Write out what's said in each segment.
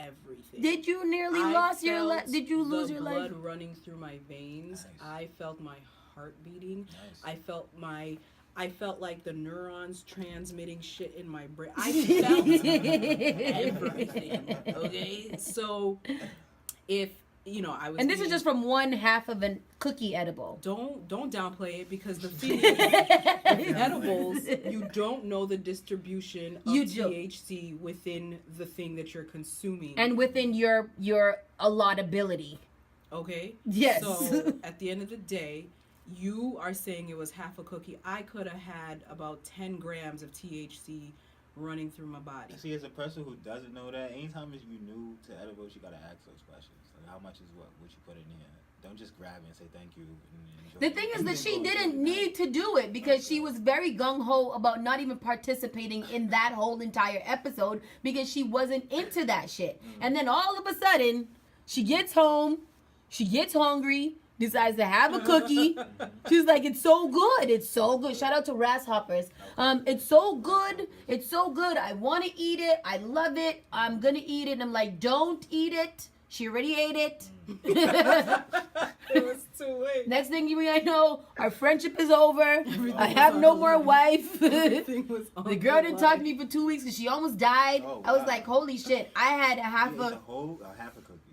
everything. Did you nearly lose your life? Did you lose your life? The blood running through my veins. Nice. I felt my heart beating. Nice. I felt like the neurons transmitting shit in my brain. I felt everything. Okay, so if I was. And this is just from one half of a cookie edible. Don't downplay it, because the thing is, with edibles, you don't know the distribution of THC within the thing that you're consuming and within your allotability. Okay. Yes. So at the end of the day, you are saying it was half a cookie. I could have had about 10 grams of THC running through my body. See, as a person who doesn't know that, anytime you new to edibles, you gotta ask those questions. Like, how much is what you put in here? Don't just grab it and say thank you. The thing is that she didn't need to do it, because she was very gung-ho about not even participating in that whole entire episode, because she wasn't into that shit. And then all of a sudden, she gets home, she gets hungry, decides to have a cookie. She's like, it's so good. It's so good. Shout out to Rasshoppers. It's so good. It's so good. I want to eat it. I love it. I'm going to eat it. And I'm like, don't eat it. She already ate it. It was too late. Next thing I know, our friendship is over. I have no more wife. The girl didn't talk to me for 2 weeks because she almost died. Oh, wow. I was like, holy shit. I had half a cookie.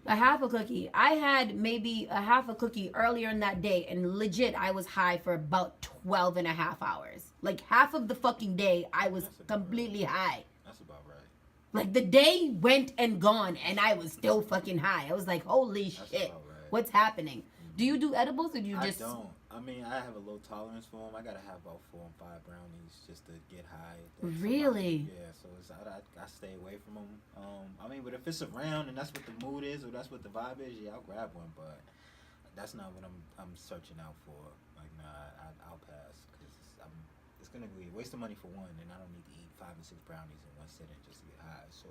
A half a cookie. I had maybe a half a cookie earlier in that day, and legit, I was high for about 12 and a half hours. Like, half of the fucking day, I was completely high. That's about right. Like, the day went and gone, and I was still fucking high. I was like, holy shit, what's happening? Do you do edibles, or do you just... I don't. I mean, I have a low tolerance for them. I gotta have about 4 and 5 brownies just to get high. Really? Yeah, so I stay away from them. I mean, but if it's around and that's what the mood is, or that's what the vibe is, yeah, I'll grab one. But that's not what I'm searching out for. Like, nah, I'll pass, because it's gonna be a waste of money for one, and I don't need to eat 5 and 6 brownies in one sitting just to get high. So.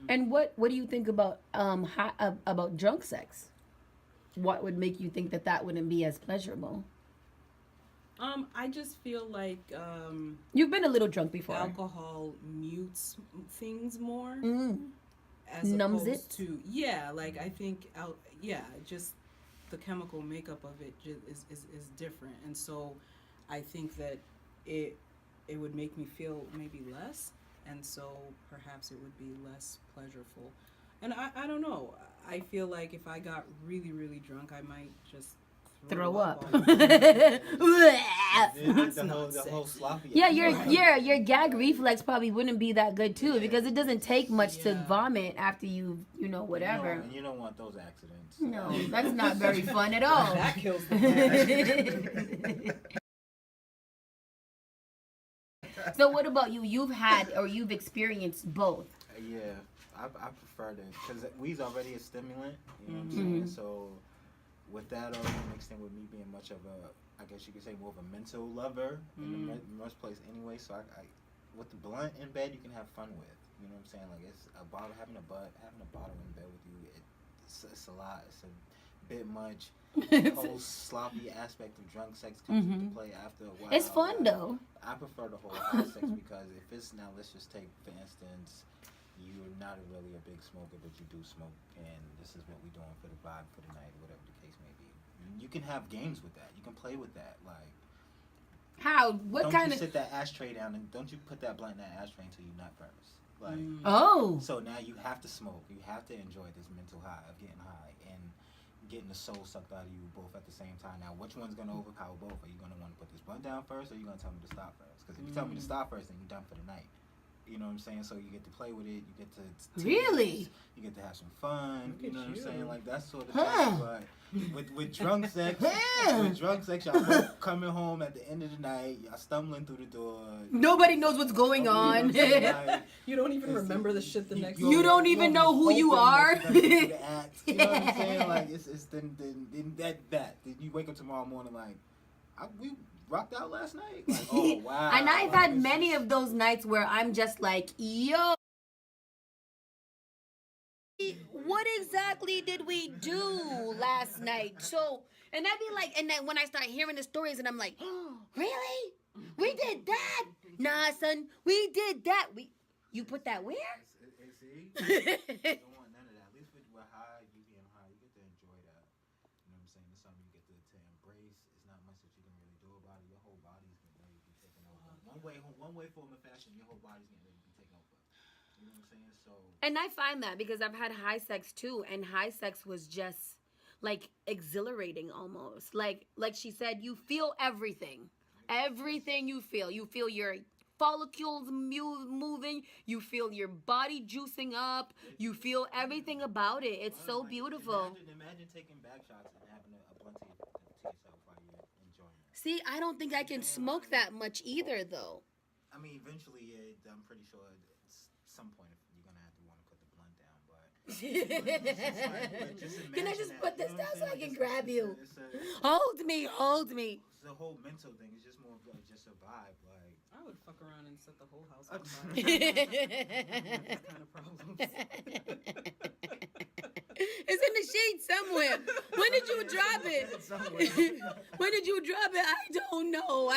And what do you think about drunk sex? What would make you think that wouldn't be as pleasurable? I just feel like you've been a little drunk before. Alcohol mutes things more. As numbs it to like I think just the chemical makeup of it is different, and so I think that it would make me feel maybe less, and so perhaps it would be less pleasurable. And I don't know. I feel like if I got really, really drunk, I might just throw up. The whole sloppy. Yeah, your gag reflex probably wouldn't be that good too, because it doesn't take much to vomit after whatever. And you don't want those accidents. No, that's not very fun at all. That kills the vibe. So what about you? You've had or you've experienced both. Yeah. I prefer that, because weed's already a stimulant, you know what I'm saying? So with that already mixed in with me being much of a, I guess you could say, more of a mental lover in the most place anyway. So I with the blunt in bed, you can have fun with, you know what I'm saying? Like, it's a bottle, having a bottle in bed with you, it's a lot. It's a bit much. The whole sloppy aspect of drunk sex comes into play after a while. It's fun though. I prefer the whole hot sex, because if it's now, let's just take for instance, you're not really a big smoker, but you do smoke, and this is what we're doing for the vibe for the night, whatever the case may be. You can have games with that. You can play with that. Like, how? What kind of? Don't you sit that ashtray down, and don't you put that blunt in that ashtray until you nut first. Like, so now you have to smoke. You have to enjoy this mental high of getting high and getting the soul sucked out of you both at the same time. Now, which one's gonna overpower both? Are you gonna want to put this blunt down first, or are you gonna tell me to stop first? Because if you tell me to stop first, then you're done for the night. You know what I'm saying? So you get to play with it. You get to really. You get to have some fun. You know what I'm saying? Like, that sort of thing. But with drunk sex, y'all both coming home at the end of the night. Y'all stumbling through the door. Nobody knows what's going on. You don't even remember the shit the next. You don't even know who you are. You know what I'm saying? Like, it's then that. Then you wake up tomorrow morning like, we rocked out last night. Like, oh wow. And I've had many of those nights where I'm just like, yo, what exactly did we do last night? So, and I'd be like, and then when I start hearing the stories, and I'm like, oh, really? We did that? Nah, son, we did that. You put that where? See? You don't want none of that. At least with high, you being high, you get to enjoy that. You know what I'm saying? It's something you get to embrace. It's not much that you can really do about it. Your whole body's getting ready to be taken over. One way form of fashion, your whole body's getting ready to be taken over. You know what I'm saying? So. And I find that because I've had high sex too, and high sex was just like exhilarating almost. Like she said, you feel everything. Everything you feel. You feel your follicles moving. You feel your body juicing up. You feel everything about it. It's so beautiful. Imagine taking back shots and having a blunt to yourself while you're enjoying it. See, I don't think I can smoke that much either, though. I mean, eventually, yeah, I'm pretty sure at some point you're gonna have to want to put the blunt down, but. Can I just put this down so I can grab you? Hold me. It's a whole mental thing. It's just more of like just a vibe. Like I would fuck around and set the whole house on fire. Those kind of problems. It's in the sheet somewhere. When did you drop it? When did you drop it? I don't know.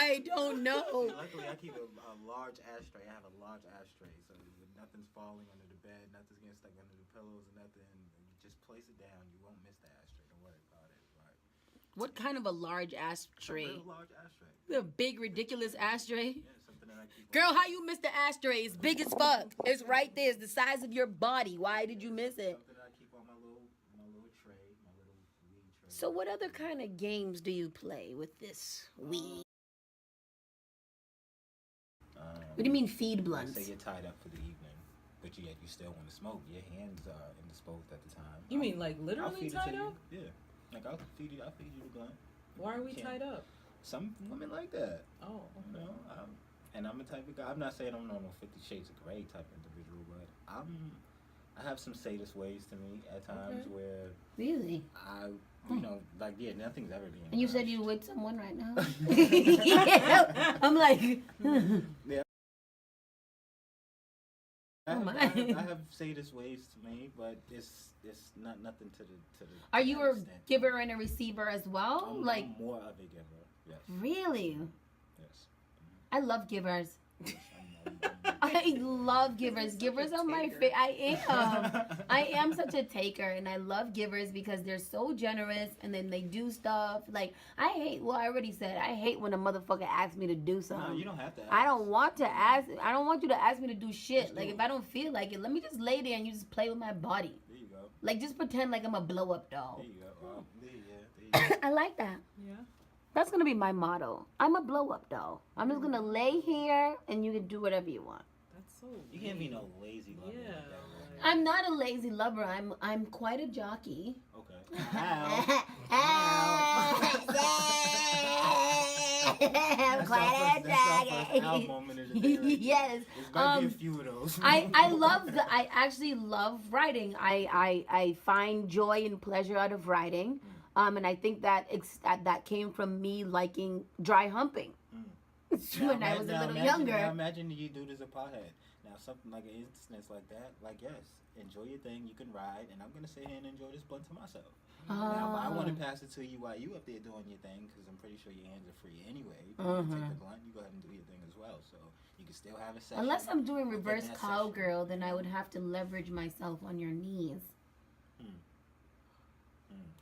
Luckily, I keep a large ashtray. I have a large ashtray, so nothing's falling under the bed, nothing's getting stuck under the pillows, and nothing. You just place it down. You won't miss the ashtray. Don't worry about it. Right. What kind of a large ashtray? A large ashtray. A big, ridiculous ashtray? Yeah, something that I keep. Girl, how you missed the ashtray? It's big as fuck. It's right there. It's the size of your body. Why did you miss it? Something that I keep on my little tray, my little weed tray. So what other kind of games do you play with this weed? What do you mean feed blunts? Say you're tied up for the evening, but yet you still want to smoke. Your hands are indisposed at the time. You mean like literally tied up? Yeah. Like I'll feed you the blunt. Why are we tied up? Some women like that. Oh. You know, and I'm a type of guy. I'm not saying I'm no 50 Shades of Grey type individual, but I have some sadist ways to me at times where really nothing's ever being. And you said you with someone right now. Yeah, I'm like. Yeah. I have sadist ways to me, but it's not nothing to the. Are you a giver and a receiver as well? I'm more of a giver. Yes. Really? Yes. I love givers. Yes, I love givers. Givers are my favorite. I am such a taker, and I love givers because they're so generous, and then they do stuff. Like, I hate when a motherfucker asks me to do something. No, you don't have to ask. I don't want to ask. I don't want you to ask me to do shit. Like, if I don't feel like it, let me just lay there and you just play with my body. There you go. Like, just pretend like I'm a blow-up doll. There you go. Well, there you go. I like that. Yeah. That's going to be my motto. I'm a blow-up doll. I'm just going to lay here, and you can do whatever you want. That's so You can't be no lazy lover. Yeah. Like that, right? I'm not a lazy lover. I'm quite a jockey. Okay. How? I'm quite a jockey. Yes. There's gonna be a few of those. I actually love writing. I find joy and pleasure out of writing. And I think that that came from me liking dry humping when I was a little younger. Now imagine you do this a pothead. Now something like an instance like that, like yes, enjoy your thing, you can ride, and I'm gonna sit here and enjoy this blunt to myself. Now if I want to pass it to you while you up there doing your thing, because I'm pretty sure your hands are free anyway. You take the blunt, you go ahead and do your thing as well, so you can still have a session. Unless I'm doing reverse cowgirl, then I would have to leverage myself on your knees.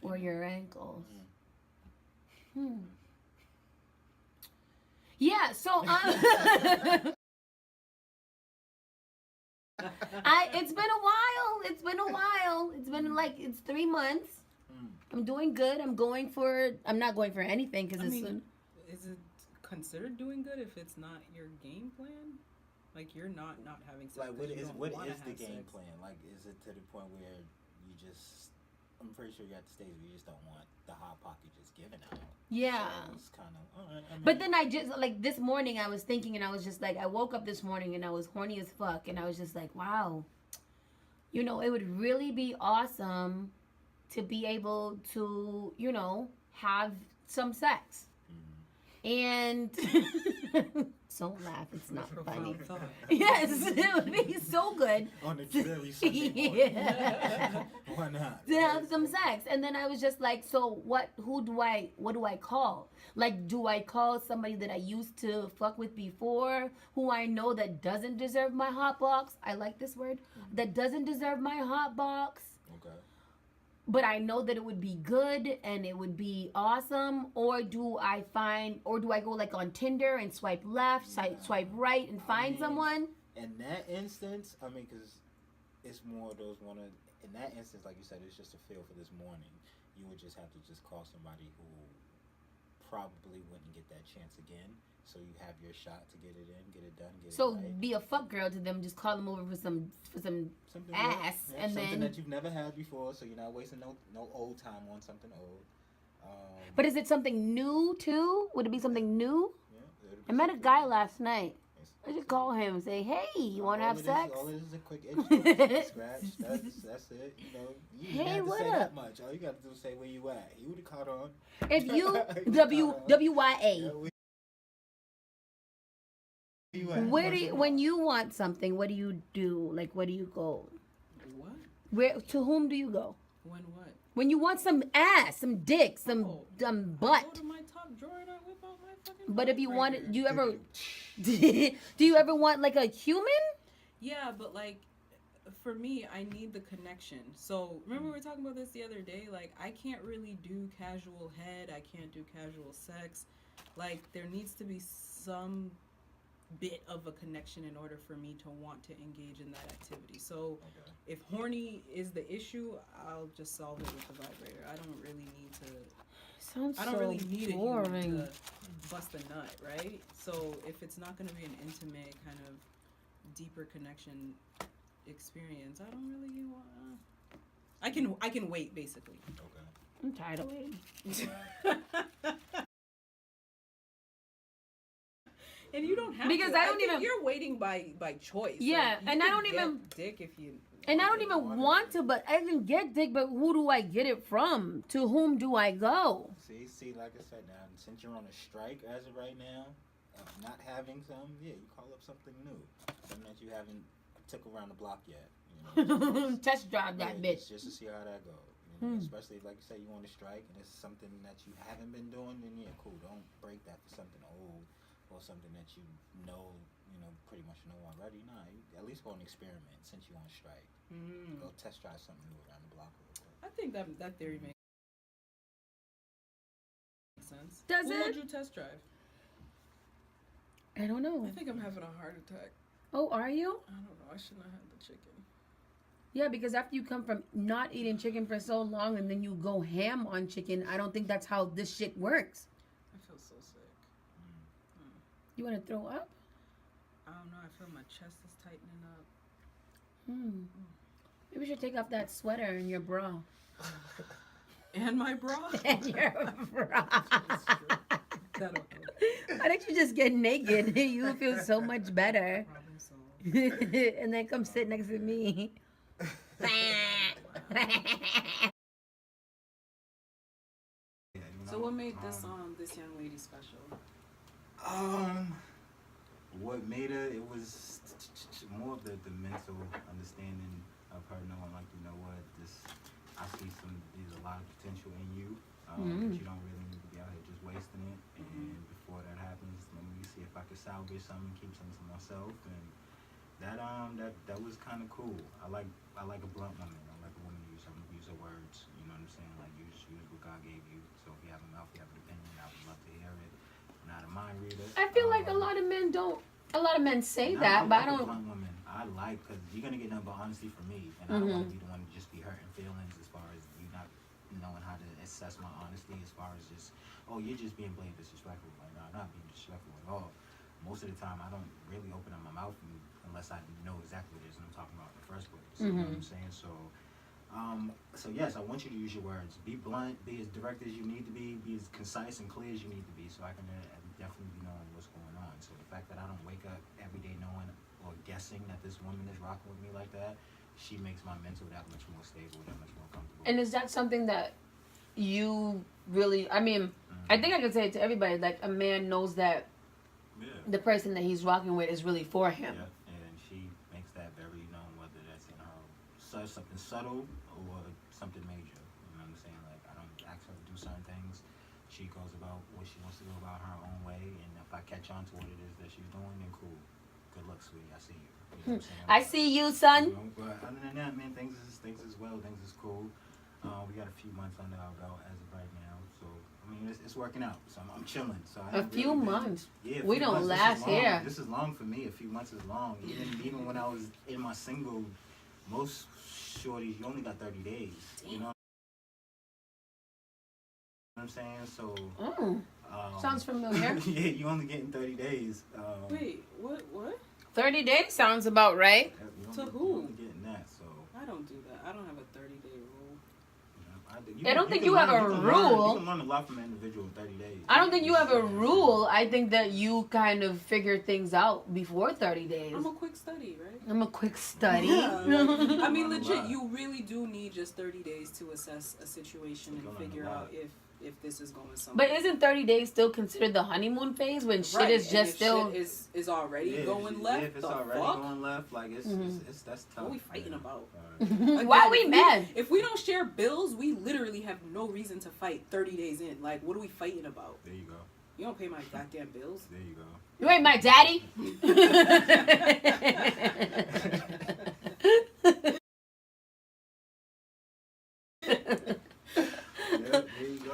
Or your ankles. Yeah, so it's been a while. It's been like 3 months. I'm doing good. I'm not going for anything because is it considered doing good if it's not your game plan? Like you're not having sex. Like what is the game sex. plan? Like is it to the point where you just? I'm pretty sure you're at the stage where you just don't want the hot pocket just given out. Yeah. So it's kind of. But then I just like this morning I was thinking and I was just like I woke up this morning and I was horny as fuck and I was just like wow, it would really be awesome to be able to have some sex. And don't laugh, it's not funny. Profound thought. Yes, it would be so good. On a very Sunday morning. Yeah. Why not? To have some sex. And then I was just like, so what do I call? Like, do I call somebody that I used to fuck with before, who I know that doesn't deserve my hot box? I like this word. That doesn't deserve my hot box. Okay. But I know that it would be good and it would be awesome. Or do I go like on Tinder and swipe left, swipe right and find someone? In that instance, I mean, because it's more of those in that instance, like you said, it's just a feel for this morning. You would just have to just call somebody who probably wouldn't get that chance again. So you have your shot to get it in, get it done, get So it right. be a fuck girl to them, just call them over for some Something ass, yeah, and something then. that you've never had before, so you're not wasting no old time on something old. But is it something new too? Would it be something new? Yeah, I met a guy last night. I just call him and say, "Hey, you want to have sex?" All it is a quick itch, scratch. That's it. You know, you Hey, didn't have what to say up? that much. All you got to do is say where you at. You would have caught on. If you WYA, Yeah, where you at? when you want something, what do you do? Like, where do you go? What? To whom do you go? When what? When you want some ass, some dick, some Oh, butt. I go to my top drawer and I whip out my fucking. But if you want vibrator. it, do you ever want like a human? Yeah, but like, for me, I need the connection. So remember we were talking about this the other day. Like, I can't really do casual head. I can't do casual sex. Like, there needs to be some bit of a connection in order for me to want to engage in that activity. So Okay. if horny is the issue, I'll just solve it with the vibrator. I don't really need to. Sounds I don't so really need boring. a human to bust a nut, right? So if it's not going to be an intimate kind of deeper connection experience, I don't really want. I can wait basically. Okay. I'm tired of waiting. And you don't have Because to. I don't think even- You're waiting by choice. Yeah, Like, you and I can don't get even- dick if you. And I don't even want to, but I can get dick, but who do I get it from? To whom do I go? See, like I said, now since you're on a strike as of right now, not having some, yeah, you call up something new, something that you haven't took around the block yet. You know, Test drive that yeah, bitch. just to see how that goes. You know, especially if, like you say, you on a strike and it's something that you haven't been doing, then yeah, cool. Don't break that for something old or something that you know, pretty much know already. Nah, you at least go and experiment since you're on strike. Mm. Go test drive something new around the block real quick. I think that theory makes sense. Does Who it? would you test drive? I don't know. I think I'm having a heart attack. Oh, are you? I don't know. I shouldn't have had the chicken. Yeah, because after you come from not eating chicken for so long and then you go ham on chicken, I don't think that's how this shit works. I feel so sick. You want to throw up? I don't know. I feel my chest is tightening up. Maybe we should take off that sweater and your bra. And my bra. And your bra. That'll help. Why don't you just get naked? You feel so much better. Problem solved. And then come sit next to me. So what made this young lady special? What made her? It was more of the mental understanding of her knowing, like, you know what, I see there's a lot of potential in you, but you don't really need to be out here just wasting it. And before that happens, let me see if I can salvage something, keep something to myself, and that was kind of cool. I like a blunt woman. I like a woman who use her words. You know what I'm saying? Like, use what God gave you. So if you have a mouth, you have an opinion. I would love to hear it. I'm not a mind reader. I feel like a lot of men say that, but I don't. Blunt woman. I like, because you're gonna get nothing but honesty from me, and I don't want to be the one to just be hurting feelings as far as you not knowing how to assess my honesty. As far as just, oh, you're just being plain disrespectful. Like, no, I'm not being disrespectful at all. Most of the time, I don't really open up my mouth unless I know exactly what it is I'm talking about in the first place. You know what I'm saying? So yes, I want you to use your words. Be blunt, be as direct as you need to be as concise and clear as you need to be, so I can definitely be knowing what's going on. So the fact that I don't wake up every day knowing or guessing that this woman is rocking with me like that, she makes my mental that much more stable, that much more comfortable. And is that something that you really, I mean, I think I can say it to everybody, like, a man knows that the person that he's rocking with is really for him. Yeah, and she makes that very known, whether that's in her something subtle or something major. You know what I'm saying? Like, I don't ask her to do certain things. She goes about what she wants to go about her own way, and if I catch on to what it is that she's doing, then cool. Good luck, sweetie. I see you. You know what I'm saying? I see you, son. You know, but other than that, man, things is well. Things is cool. We got a few months under our belt as of right now, so I mean it's working out. So I'm chilling. So A few months. Yeah, we don't last here. This is long for me. A few months is long. Even when I was in my single, most shorties you only got 30 days. You know what I'm saying? So sounds familiar. yeah, you only getting 30 days. Wait, what? 30 days sounds about right. To who? You only getting that, so. I don't do that. I don't have a 30-day rule. I don't think you have a rule. You can learn a lot from an individual in 30 days. I don't think you have a rule. I think that you kind of figure things out before 30 days. I'm a quick study, right? I'm a quick study. Yeah, like, I mean, legit, you really do need just 30 days to assess a situation and figure out if this is going somewhere. But isn't 30 days still considered the honeymoon phase when shit right, is just still... shit is already going left, if it's already going left, like, it's that's tough. What are we fighting about? Again, why are we mad? If we don't share bills, we literally have no reason to fight 30 days in. Like, what are we fighting about? There you go. You don't pay my goddamn bills. There you go. You ain't my daddy.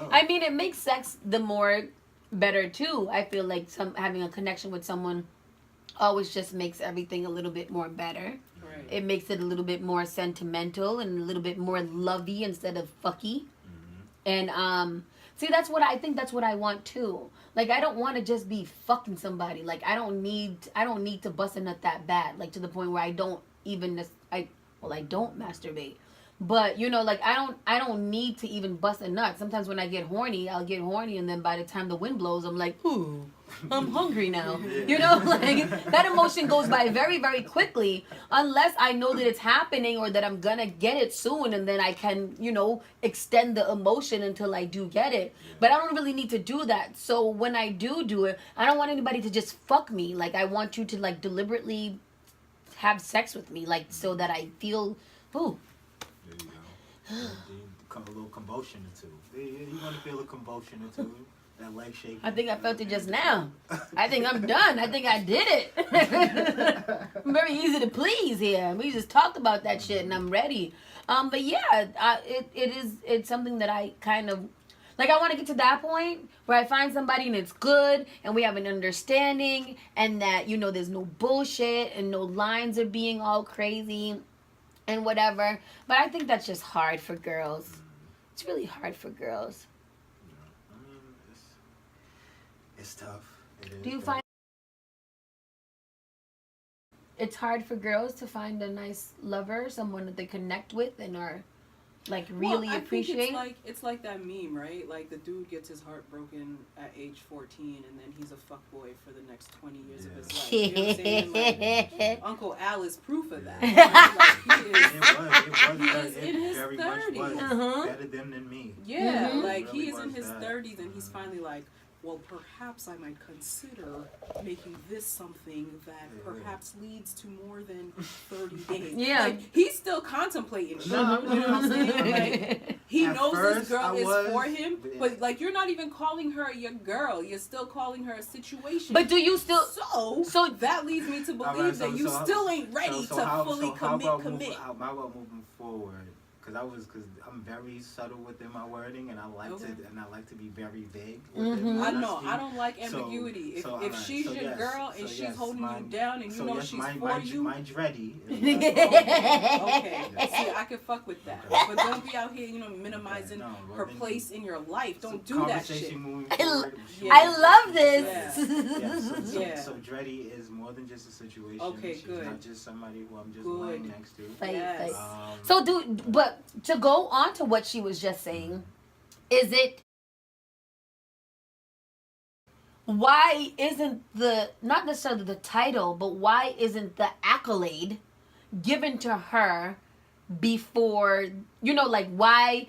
I mean, it makes sex the more better too. I feel like having a connection with someone always just makes everything a little bit more better. Right. It makes it a little bit more sentimental and a little bit more lovey instead of fucky. And see, that's what I think. That's what I want too. Like, I don't want to just be fucking somebody. Like, I don't need to bust a nut that bad. Like, to the point where I don't masturbate. But, you know, like, I don't need to even bust a nut. Sometimes when I get horny, I'll get horny, and then by the time the wind blows, I'm like, ooh, I'm hungry now. You know, like, that emotion goes by very, very quickly, unless I know that it's happening or that I'm gonna get it soon, and then I can, you know, extend the emotion until I do get it. But I don't really need to do that. So when I do it, I don't want anybody to just fuck me. Like, I want you to, like, deliberately have sex with me, like, so that I feel, ooh. There you go. A little convulsion or two. You want to feel a convulsion or two. That leg shaking. I think I felt it just now. I think I'm done. I think I did it. I'm very easy to please here. We just talked about that shit and I'm ready. But yeah, it's something that I kind of, like, I want to get to that point where I find somebody and it's good and we have an understanding and that, you know, there's no bullshit and no lines are being all crazy and whatever. But I think that's just hard for girls. It's really hard for girls. I mean, it's tough. It is. Do you tough. find it's hard for girls to find a nice lover, someone that they connect with and are, like, really appreciate? It's like that meme, right? Like, the dude gets his heart broken at age 14 and then he's a fuckboy for the next 20 years of his life. You know what I'm saying? Like, Uncle Al is proof of that. He is in his 30s. Better them than me. Yeah, Mm-hmm. like, Really he is in his that. 30s and he's finally like, well, perhaps I might consider making this something that perhaps leads to more than 30 days. Yeah. Like, he's still contemplating shit. You know what I'm saying? Like, he At knows this first, girl I is was, for him, but- but, like, you're not even calling her your girl. You're still calling her a situation. But do you still... So that leads me to believe Alright, that you still ain't ready to fully how about commit. How about moving forward? Because I'm very subtle within my wording, and I like to be very vague. Within I my know. speak. I don't like ambiguity. If she's your girl and she's holding you down and you know she's for you. My dready. Okay. See, I can fuck with that. Okay. But don't be out here, you know, minimizing her place in your life. Don't do that shit. Moving forward, I love this. Yeah. So dready is more than just a situation. Okay, She's good. not just somebody who I'm just lying next to. Yes. So but to go on to what she was just saying, is it, why isn't not necessarily the title, but why isn't the accolade given to her before, you know, like, why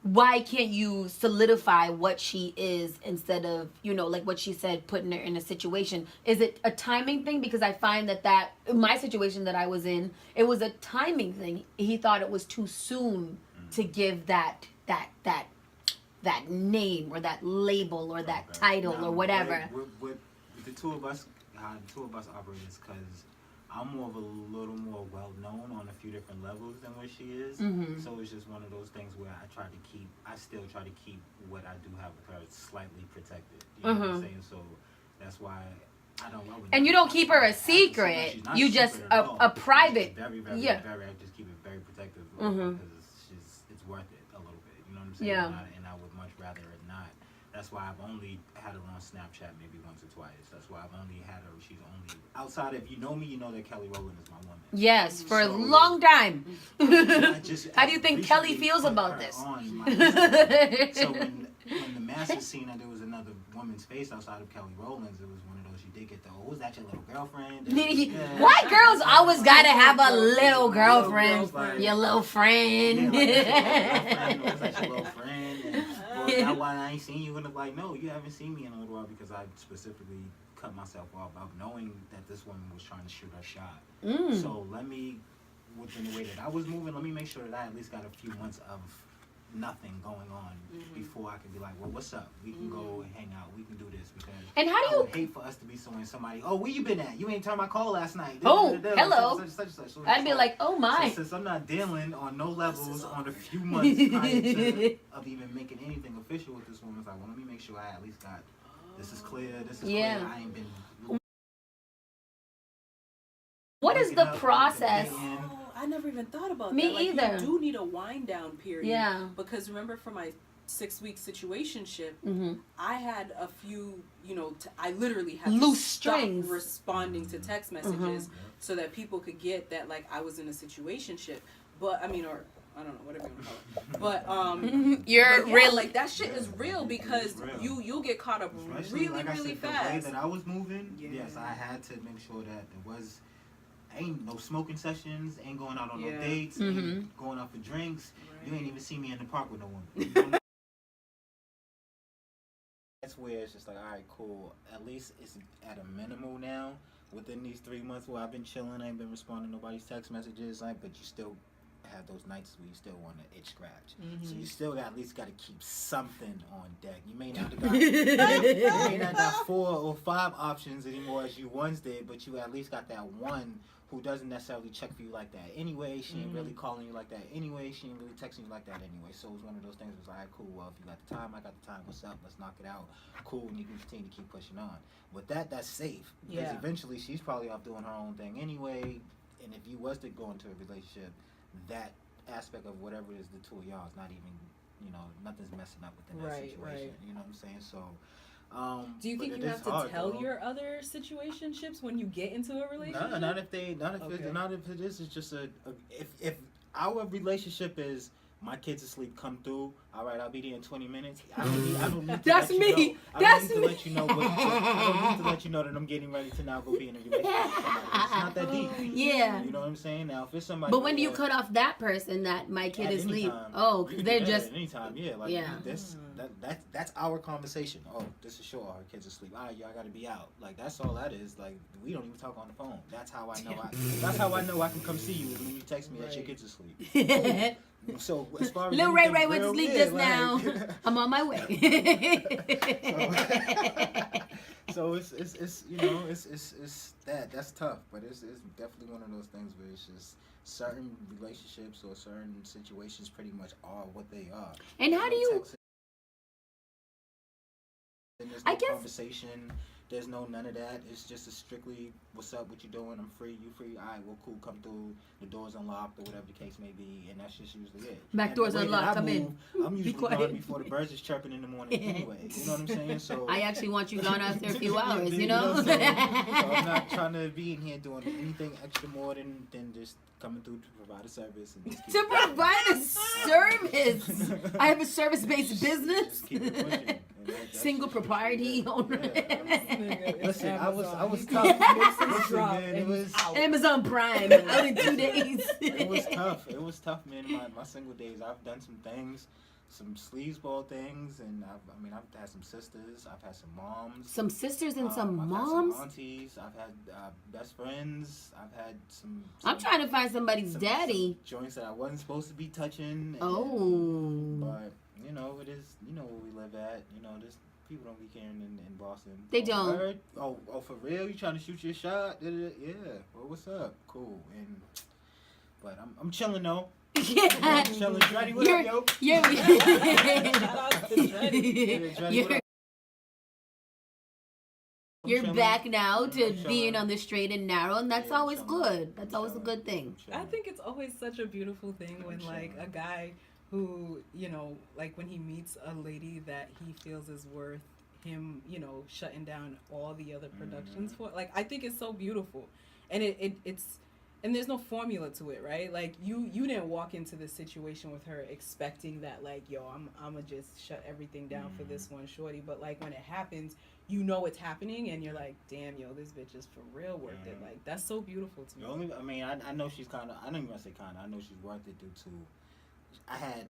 why can't you solidify what she is instead of, you know, like what she said, putting her in a situation? Is it a timing thing? Because I find that my situation that I was in, it was a timing thing. He thought it was too soon to give that name or that label or that title or whatever. With the two of us, how the two of us operate is because I'm more of a little more well known on a few different levels than what she is. Mm-hmm. So it's just one of those things where I still try to keep what I do have with her slightly protected. You know what I'm saying? So that's why I don't know. And you don't keep her a secret. You just a private. Very, very, yeah. very. I just keep it very protective Mm-hmm. because it's worth it a little bit. You know what I'm saying? Yeah. And I would much rather it not. That's why I've only had her on Snapchat maybe once or twice. That's why I've only had her. She's only outside. If you know me, you know that Kelly Rowland is my woman. Yes, for a long time. How do you think Kelly feels about this? So when the Masters seen that there was another woman's face outside of Kelly Rowland's, it was one of those you did get the, oh, was that your little girlfriend? White girls always gotta have a little girlfriend. Your little friend. Yeah, was that your little friend? That's why I ain't seen you. And I'm like, no, you haven't seen me in a little while because I specifically cut myself off of knowing that this woman was trying to shoot her shot. So let me, within the way that I was moving, let me make sure that I at least got a few months of nothing going on before I can be like, well, what's up? We can go and hang out. We can do this because and how do you I would hate for us to be somebody, oh, where you been at? You ain't turned my call last night. Oh, hello. Such. I'd be like, oh my. So since I'm not dealing on no levels on a few months prior of even making anything official with this woman, it's like, well, let me make sure I at least got this is clear. Clear. I ain't been. What is the process? I never even thought about Me that. Like, either. You do need a wind down period. Yeah. Because remember, for my 6-week situationship, I had a few, I literally had loose to stop strings responding to text messages so that people could get that, like, I was in a situationship. But, I mean, or I don't know, whatever you want to call it. But, you're real. Like, that shit is real because you'll get caught up Especially, really, like I really said, fast. The way that I was moving, Yeah. yes, I had to make sure that there was ain't no smoking sessions, ain't going out on no dates, ain't going out for drinks. Right. You ain't even see me in the park with no woman. That's where it's just like, all right, cool. At least it's at a minimal now. Within these 3 months where I've been chilling, I ain't been responding to nobody's text messages, but you still have those nights where you still want to itch scratch. So you still at least got to keep something on deck. You may not have got, you may not got 4 or 5 options anymore as you once did, but you at least got that one who doesn't necessarily check for you like that anyway. She ain't really calling you like that anyway. She ain't really texting you like that anyway. So it was one of those things. It was like, all right, cool. Well, if you got the time, I got the time. What's up? Let's knock it out. Cool. And you can continue to keep pushing on. With that's safe. Because eventually she's probably off doing her own thing anyway. And if you was to go into a relationship, that aspect of whatever it is the two of y'all is not even, nothing's messing up within that situation. You know what I'm saying? So, do you think you have to tell your other situationships when you get into a relationship? No, not if it is. It's just if our relationship is my kids asleep, come through. All right, I'll be there in 20 minutes. I don't need to That's let me. You know. That's I don't need to let you know. I don't need to let you know that I'm getting ready to now go be in a relationship with somebody. It's not that deep. Yeah. You know what I'm saying? Now, if it's somebody. But when do you cut off that person that my kid is asleep? Oh, because they're just. At any time, yeah. Like, that's our conversation. Oh, this is sure. Our kids asleep. All right, y'all got to be out. Like, that's all that is. Like, we don't even talk on the phone. That's how I know. That's how I know I can come see you is when you text me that your kids asleep. So as far as Lil Ray went to sleep just now. I'm on my way. So it's that's tough, but it's definitely one of those things where it's just certain relationships or certain situations pretty much are what they are. And how do you? There's no conversation. There's none of that. It's just a strictly, what's up, what you doing? I'm free, you free? All right, well, cool, come through. The door's unlocked or whatever the case may be, and that's just usually it. Back door's unlocked, come in. I'm usually gone before the birds is chirping in the morning anyway. You know what I'm saying? So I actually want you gone after a few hours, you know? So I'm not trying to be in here doing anything extra more than just coming through to provide a service. And just to provide a service? I have a service-based business. Just keep it pushing. Single propriety owner. Listen, I was tough. Listen, man, it was Amazon Prime out in 2 days. It was tough. It was tough, man. My single days, I've done some things. some sleazeball things, and I've had some sisters, I've had some moms, Some sisters and some I've moms. had some aunties, I've had best friends, I've had some I'm trying to find somebody's daddy. some joints that I wasn't supposed to be touching. But you know, it is, you know, where we live at. You know, there's people don't be caring in Boston. They don't. Word? Oh, for real? You trying to shoot your shot? Yeah. Well, what's up? Cool. But I'm chilling though. Yeah. I'm chilling. Dreddy, what up, yo? You're back now to being on the straight and narrow, and that's always good. That's always a good thing. I think it's always such a beautiful thing when, like, a guy who, you know, like, when he meets a lady that he feels is worth him, you know, shutting down all the other productions for. Like, I think it's so beautiful. And it's and there's no formula to it, right? Like, you didn't walk into this situation with her expecting that, like, yo, I'm gonna just shut everything down for this one shorty. But, like, when it happens, you know it's happening, and you're like, damn, yo, this bitch is for real worth it. Like, that's so beautiful to me. I know she's kind of, I don't even want to say kind of, I know she's worth it due to, I had,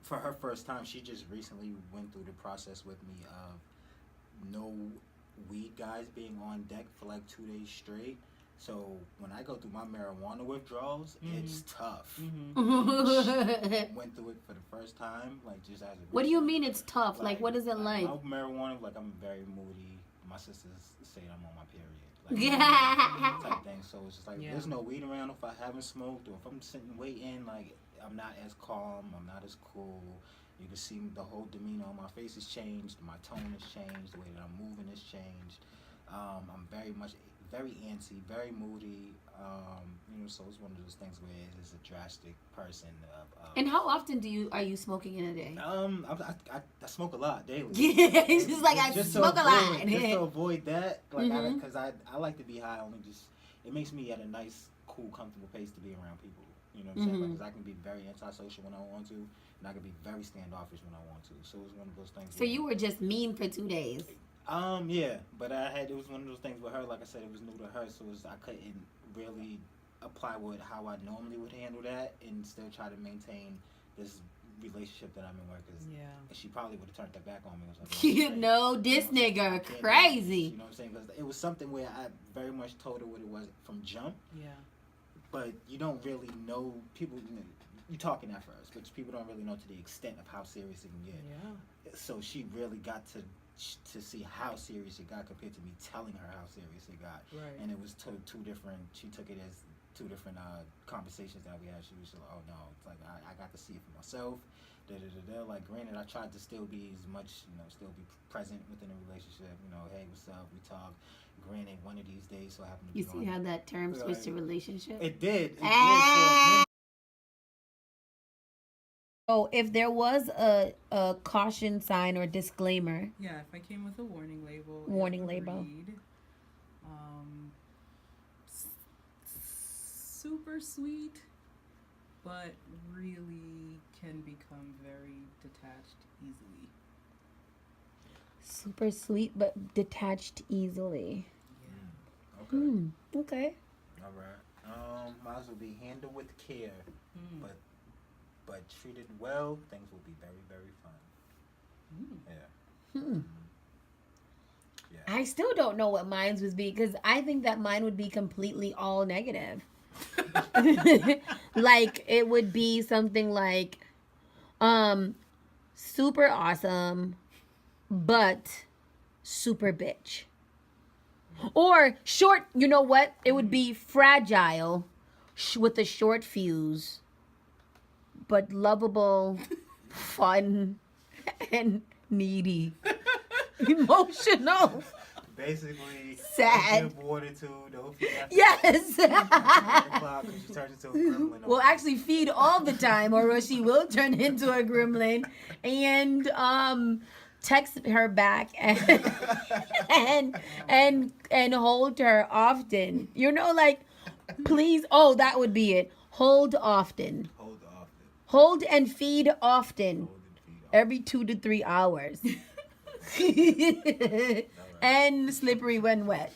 for her first time, she just recently went through the process with me of no weed guys being on deck for like 2 days straight. So when I go through my marijuana withdrawals, it's tough. She went through it for the first time, like just as a. What do you mean it's tough? Like what is it like? My marijuana, like I'm very moody. My sisters say I'm on my period. Like, type thing. So it's just like there's no weed around if I haven't smoked, or if I'm sitting waiting, like I'm not as calm, I'm not as cool. You can see the whole demeanor on my face has changed, my tone has changed, the way that I'm moving has changed. I'm very antsy, very moody. You know, so it's one of those things where it's a drastic person. And how often are you smoking in a day? I smoke a lot daily. Yeah, it's just like I smoke a lot. Just to avoid that, like, because I like to be high. Only just it makes me at a nice, cool, comfortable pace to be around people. You know what I'm saying? Because I can be very antisocial when I want to, and I can be very standoffish when I want to. So it's one of those things. So you were just mean for 2 days. Yeah, but it was one of those things with her. Like I said, it was new to her, so I couldn't really apply how I normally would handle that, and still try to maintain this relationship that I'm in with. Cause she probably would have turned that back on me. It was like, You know, this nigga crazy. You know what I'm saying? Because it was something where I very much told her what it was from jump. Yeah. But you don't really know people. You're talking at first, but people don't really know to the extent of how serious it can get. Yeah. So she really got to see how serious it got compared to me telling her how serious it got. Right. And it was two different. She took it as two different conversations that we had. She was like, "Oh no, it's like I got to see it for myself." Like, granted, I tried to still be as much, still be present within a relationship. Hey, what's up? We talk. Granted, one of these days, so I happen to be. You see how that term switched to relationship? It did. Oh, if there was a caution sign or disclaimer. Yeah, if I came with a warning label. Read, super sweet, but really can become very detached easily. Super sweet, but detached easily. Yeah. Okay. Okay. All right. Might as well be handled with care, but treated well, things will be very, very fun. Yeah. Yeah. I still don't know what mine's would be, because I think that mine would be completely all negative. Like, it would be something like, super awesome, but super bitch. Or short, you know what? It would be fragile with a short fuse, but lovable, fun, and needy. Emotional. Basically, sad. Water to the yes. She turns into a gremlin. Well, actually feed all the time, or she will turn into a gremlin. And text her back and hold her often. Like, please. Oh, that would be it. Hold often. Hold and feed often. Every 2 to 3 hours. And slippery when wet.